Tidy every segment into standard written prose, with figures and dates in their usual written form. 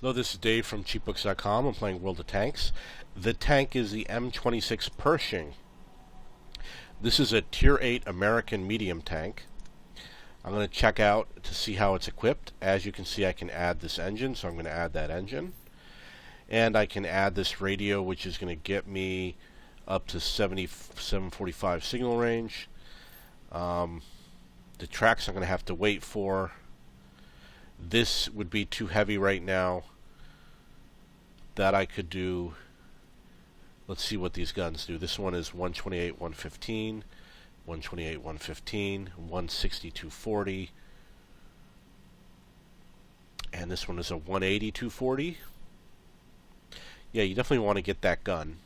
Hello, this is Dave from cheapbooks.com. I'm playing World of Tanks. The tank is the M26 Pershing. This is a Tier 8 American medium tank. I'm going to check out to see how it's equipped. As you can see, I can add this engine, so I'm going to add that engine. And I can add this radio, which is going to get me up to 745 signal range. The tracks I'm going to have to wait for. This would be too heavy right now. That I could do. Let's see what these guns do. This one is 128, 115, 128, 115, 160, 240. And this one is a 180, 240. Yeah, you definitely want to get that gun.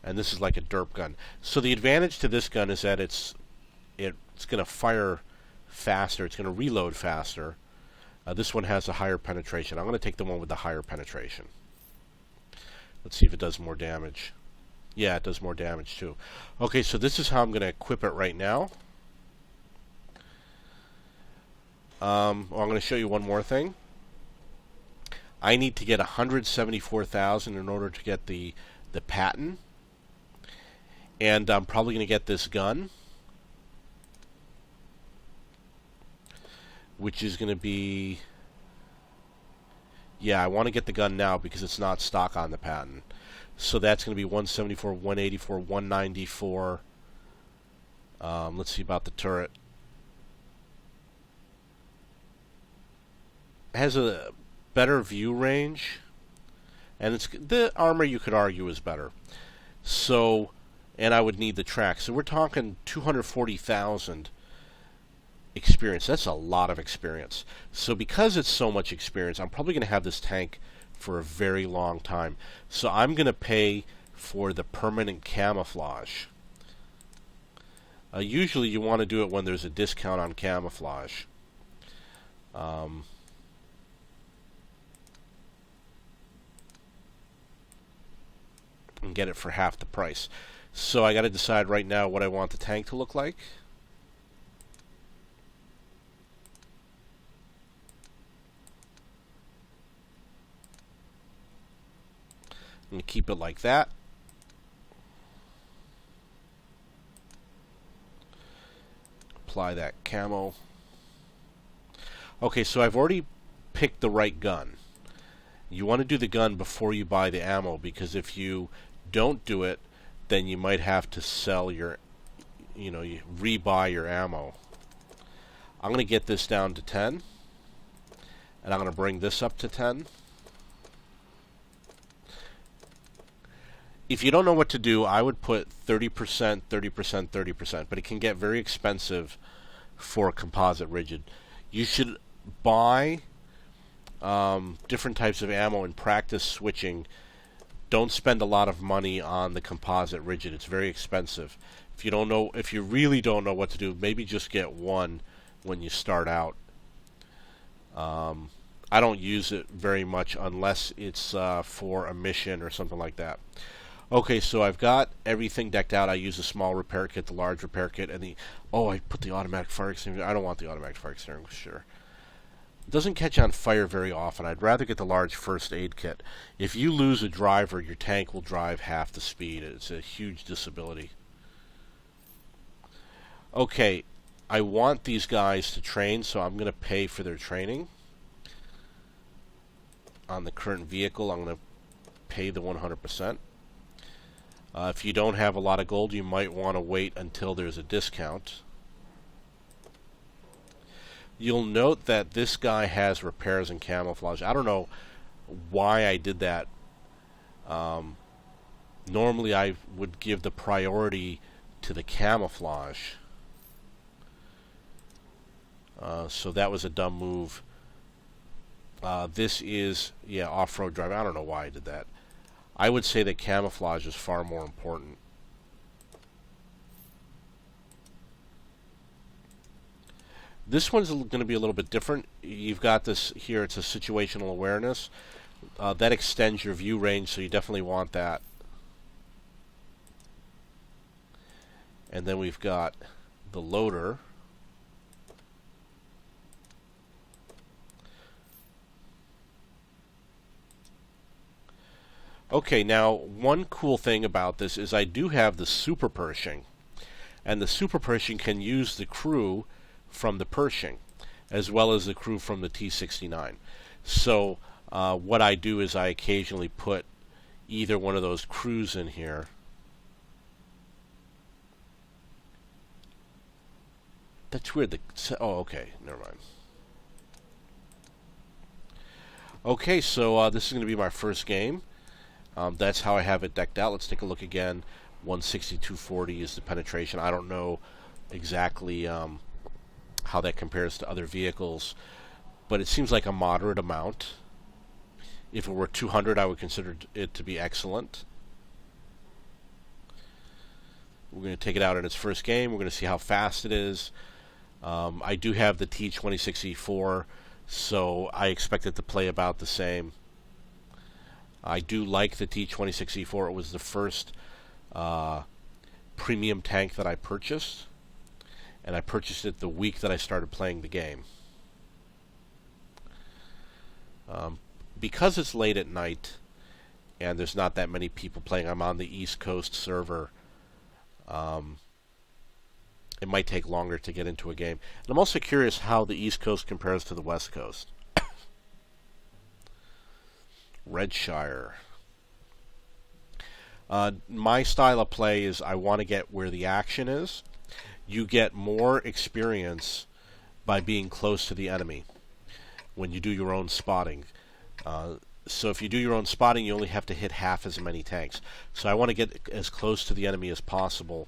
And this is like a derp gun. So the advantage to this gun is that it's going to fire faster. It's going to reload faster. This one has a higher penetration. I'm going to take the one with the higher penetration. Let's see if it does more damage. Yeah, it does more damage too. Okay, so this is how I'm going to equip it right now. I'm going to show you one more thing. I need to get 174,000 in order to get the patent. And I'm probably going to get this gun, which is going to be... Yeah, I want to get the gun now because it's not stock on the patent. So that's going to be 174, 184, 194. Let's see about the turret. It has a better view range, and the armor you could argue is better. So, and I would need the track. So we're talking 240,000 experience. That's a lot of experience. So because it's so much experience, I'm probably going to have this tank for a very long time. So I'm going to pay for the permanent camouflage. Usually you want to do it when there's a discount on camouflage. And get it for half the price. So I got to decide right now what I want the tank to look like. I'm going to keep it like that. Apply that camo. Okay, so I've already picked the right gun. You want to do the gun before you buy the ammo, because if you don't do it, then you might have to sell your, you rebuy your ammo. I'm going to get this down to 10, and I'm going to bring this up to 10. If you don't know what to do, I would put 30%, 30%, 30%, but it can get very expensive for a composite rigid. You should buy different types of ammo and practice switching. Don't spend a lot of money on the composite rigid. It's very expensive. If you really don't know what to do, maybe just get one when you start out. I don't use it very much unless it's for a mission or something like that. Okay, so I've got everything decked out. I use the small repair kit, the large repair kit, and I put the automatic fire extinguisher. I don't want the automatic fire extinguisher. It doesn't catch on fire very often. I'd rather get the large first aid kit. If you lose a driver, your tank will drive half the speed. It's a huge disability. Okay, I want these guys to train, so I'm going to pay for their training. On the current vehicle, I'm going to pay the 100%. If you don't have a lot of gold, you might want to wait until there's a discount. You'll note that this guy has repairs and camouflage. I don't know why I did that. Normally I would give the priority to the camouflage. So that was a dumb move. This is, off-road driving. I don't know why I did that. I would say that camouflage is far more important. This one's going to be a little bit different. You've got this here, it's a situational awareness. That extends your view range, so you definitely want that. And then we've got the loader. Okay, now one cool thing about this is I do have the Super Pershing, and the Super Pershing can use the crew from the Pershing as well as the crew from the T-69. So what I do is I occasionally put either one of those crews in here. That's weird. Oh, okay. Never mind. Okay, so this is going to be my first game. That's how I have it decked out. Let's take a look again. 160-240 is the penetration. I don't know exactly how that compares to other vehicles, but it seems like a moderate amount. If it were 200, I would consider it to be excellent. We're going to take it out in its first game. We're going to see how fast it is. I do have the T26E4, so I expect it to play about the same. I do like the T26E4. It was the first premium tank that I purchased, and I purchased it the week that I started playing the game. Because it's late at night and there's not that many people playing, I'm on the East Coast server. It might take longer to get into a game. And I'm also curious how the East Coast compares to the West Coast. Redshire. My style of play is I want to get where the action is. You get more experience by being close to the enemy when you do your own spotting. So if you do your own spotting, you only have to hit half as many tanks. So I want to get as close to the enemy as possible.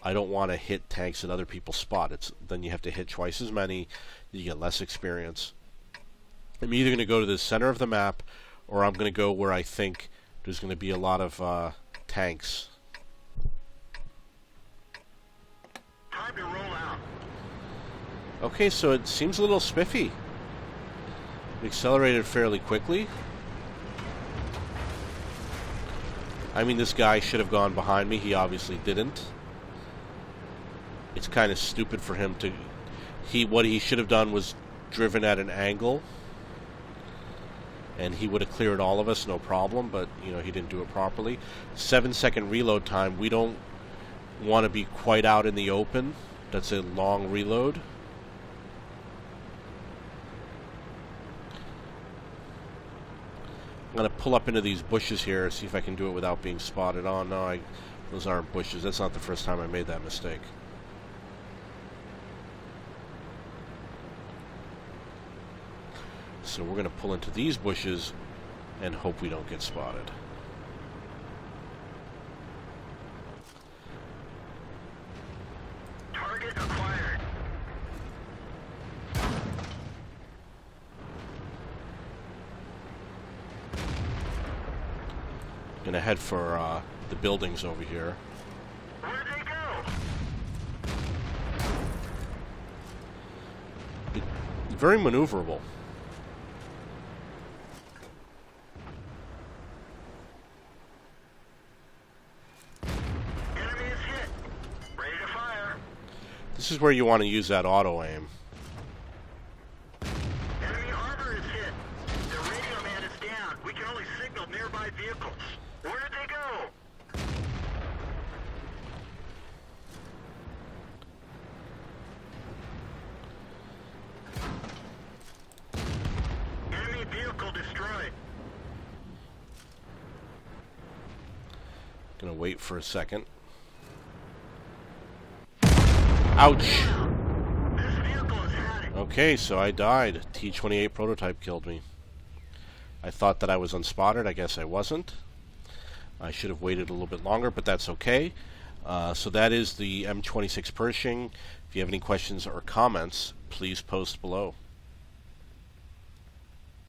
I don't want to hit tanks that other people spot. Then you have to hit twice as many. You get less experience. I'm either going to go to the center of the map, or I'm going to go where I think there's going to be a lot of tanks. Time to roll out. Okay, so it seems a little spiffy. It accelerated fairly quickly. I mean, this guy should have gone behind me. He obviously didn't. It's kind of stupid for him to... What he should have done was driven at an angle, and he would have cleared all of us, no problem, but, you know, he didn't do it properly. 7-second reload time. We don't want to be quite out in the open. That's a long reload. I'm going to pull up into these bushes here, see if I can do it without being spotted. Oh, no, those aren't bushes. That's not the first time I made that mistake. So we're going to pull into these bushes and hope we don't get spotted. Target acquired. Going to head for the buildings over here. Where'd they go? Very maneuverable. Enemy is hit. Ready to fire. This is where you want to use that auto aim. Enemy armor is hit. The radio man is down. We can only signal nearby vehicles. Where'd they go? Enemy vehicle destroyed. Gonna wait for a second. Ouch! This vehicle has had it. Okay, so I died. T-28 prototype killed me. I thought that I was unspotted. I guess I wasn't. I should have waited a little bit longer, but that's okay. So that is the M26 Pershing. If you have any questions or comments, please post below.